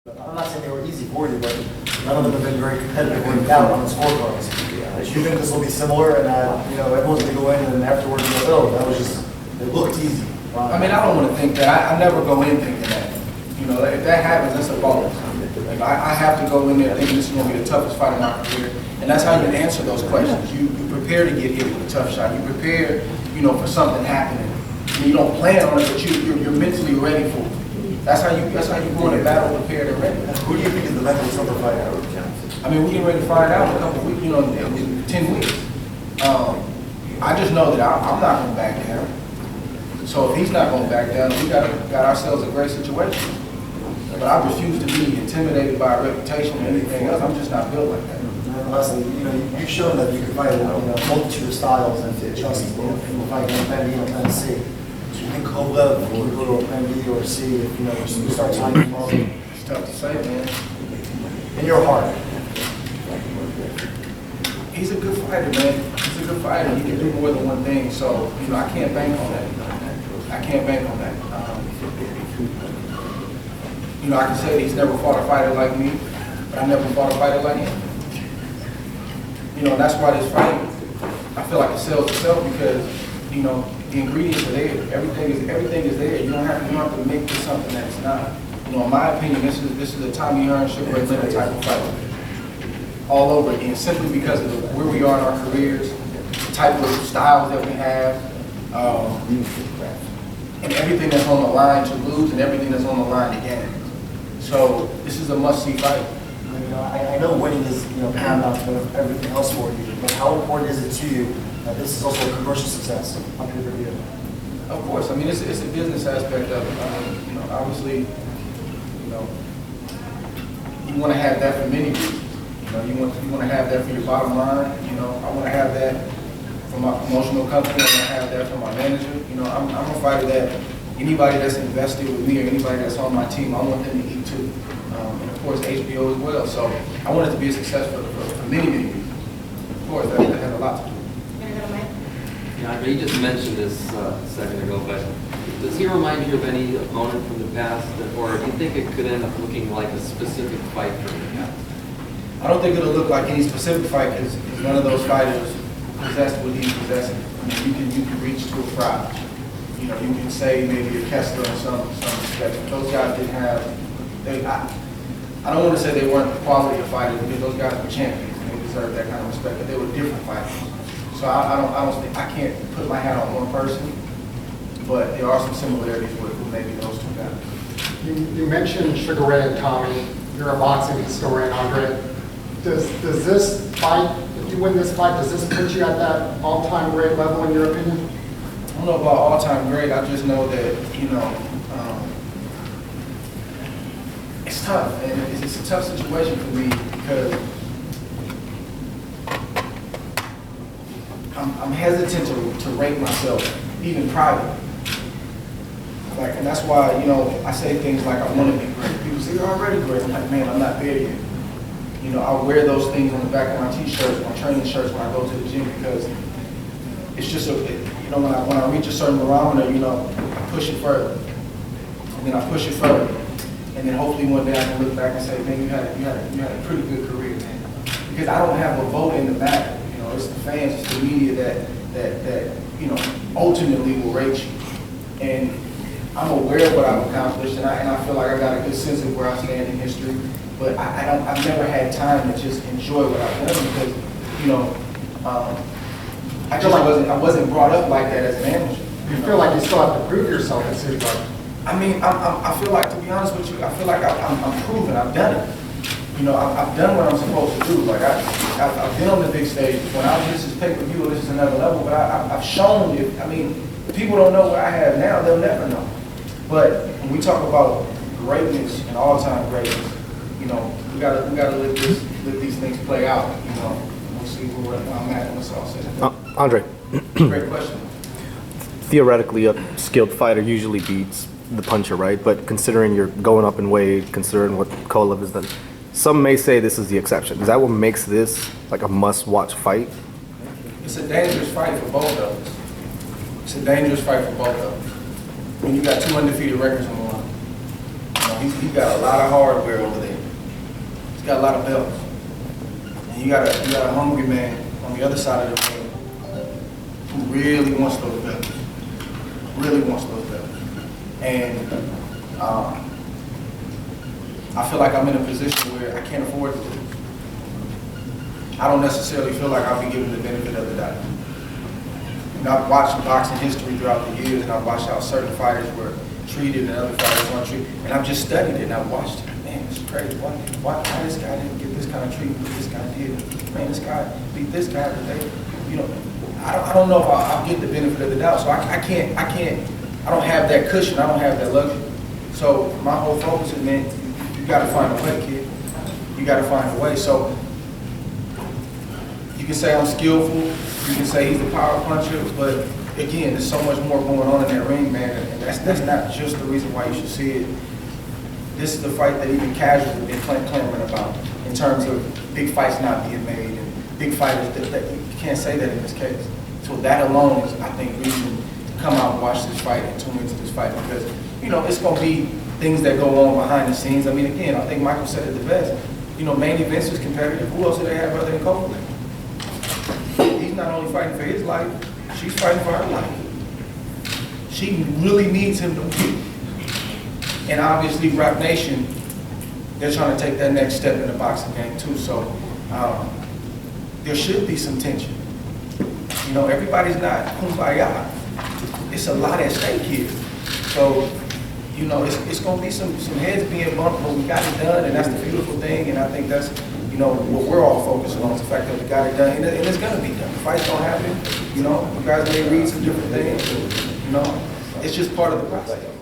I'm not saying they were easy for you, but none of them have been very competitive working out on the scorecards. Do you think this will be similar and that, everyone's going to go in and then afterwards go, that was just, it looked easy? I mean, I don't want to think that. I never go in thinking that. If that happens, that's a bonus. I have to go in there thinking this is going to be the toughest fight of my career. And that's how you answer those questions. You prepare to get hit with a tough shot. You prepare, for something happening. You don't plan on it, but you're mentally ready for it. That's how you go into battle prepared and ready. Who do you think is the mentally tougher fighter? I mean, we get ready to find out in a couple of weeks, in 10 weeks. I just know that I'm not going to back down. So if he's not going to back down, we got ourselves a great situation. But I refuse to be intimidated by a reputation or anything else. I'm just not built like that. And lastly, you've shown that you can fight a multitude of styles and just fight against plan B and plan C. Do you think Kovalev will go to plan B or C if you start timing well? It's tough to say, man. In your heart. He's a good fighter, man. He's a good fighter. He can do more than one thing. So, I can't bank on that. I can't bank on that. I can say that he's never fought a fighter like me, but I never fought a fighter like him. And that's why this fight, I feel like it sells itself because, the ingredients are there. Everything is there. You don't have to make this something that's not. In my opinion, this is a Tommy Hearns, Ray Leonard type of fight. All over again, simply because of where we are in our careers, the type of styles that we have, and everything that's on the line to lose and everything that's on the line to gain. So this is a must-see fight. I know winning is paramount to everything else for you, but how important is it to you that this is also a commercial success on pay-per-view? Of course, I mean it's a business aspect of it. Obviously, you want to have that for many reasons. You want to have that for your bottom line. I want to have that for my promotional company. I want to have that for my manager. I'm a fighter that anybody that's invested with me or anybody that's on my team, I want them to eat too. And of course, HBO as well. So I want it to be a success for many, many reasons. Of course, that has a lot to do. Yeah, you just mentioned this a second ago, but does he remind you of any opponent from the past, or do you think it could end up looking like a specific fight from the past? I don't think it'll look like any specific fight because none of those fighters possessed what he's possessing. I mean, you can reach to a crowd. You can say maybe a Kessler in some respects. Those guys didn't have. I don't want to say they weren't the quality of fighters because those guys were champions and they deserve that kind of respect. But they were different fighters. So I can't put my hat on one person, but there are some similarities with maybe those two guys. You mentioned Sugar Ray and Tommy. You're a boxing historian, Andre. Does this fight, if you win this fight, does this put you at that all-time great level in your opinion? I don't know about all-time great. I just know that it's tough, and it's a tough situation for me because I'm hesitant to rate myself, even privately. And that's why I say things like I want to be great. People say you're already great. I'm like, man, I'm not there yet. I wear those things on the back of my t-shirts, my training shirts when I go to the gym because it's just when I reach a certain barometer, I push it further, and then I push it further, and then hopefully one day I can look back and say, man, you had a pretty good career, man. Because I don't have a vote in the matter. It's the fans, it's the media that ultimately will rate you, and I'm aware of what I've accomplished, and I feel like I got a good sense of where I stand in history. But I've never had time to just enjoy what I've done because, I wasn't brought up like that as an amateur. You feel like you still have to prove yourself at City Park? I mean, I feel like, to be honest with you, I feel like I'm proven. I've done it. I've done what I'm supposed to do. Like I've been on the big stage. When this is pay-per-view, this is another level. But I've shown you. I mean, if people don't know what I have now, they'll never know. But when we talk about greatness and all-time greatness, we gotta let these things play out. We'll see where I'm at when it's all said and done. Andre. Great question. Theoretically, a skilled fighter usually beats the puncher, right? But considering you're going up in weight, considering what Kovalev has done, some may say this is the exception. Is that what makes this like a must-watch fight? It's a dangerous fight for both of us. It's a dangerous fight for both of us. When you got two undefeated records on the line. He got a lot of hardware over there. He's got a lot of belts. And you got a hungry man on the other side of the ring who really wants those belts. Really wants those belts. And I feel like I'm in a position where I can't afford to lose. I don't necessarily feel like I'll be given the benefit of the doubt. And I've watched boxing history throughout the years, and I've watched how certain fighters were treated and other fighters weren't treated. And I've just studied it and I've watched it. Man, it's crazy. Why this guy didn't get this kind of treatment that this guy did? Man, this guy beat this guy today. You know, I don't know if I'll get the benefit of the doubt. So I don't have that cushion. I don't have that luxury. So my whole focus is, man, you got to find a way, kid. You got to find a way. So you can say I'm skillful. You can say he's the power puncher. But again, there's so much more going on in that ring, man. And that's not just the reason why you should see it. This is the fight that even casuals have been clamoring about in terms of big fights not being made and big fighters that you can't say that in this case. So that alone is, I think, reason to come out and watch this fight and tune into this fight because, you know, it's going to be things that go on behind the scenes. I mean, again, I think Michael said it the best. You know, main events is competitive. Who else do they have other than Kovalev? He's not only fighting for his life, she's fighting for her life. She really needs him to win. And obviously, Rap Nation, they're trying to take that next step in the boxing game too. So there should be some tension. You know, everybody's not kumbaya. It's a lot at stake here. So, you know, it's going to be some heads being bumped, but we got it done, and that's the beautiful thing. And I think that's, you know, what we're all focusing on is the fact that we got it done, and it's going to be done. The fight's going to happen. You know, you guys may read some different things. You know, it's just part of the process.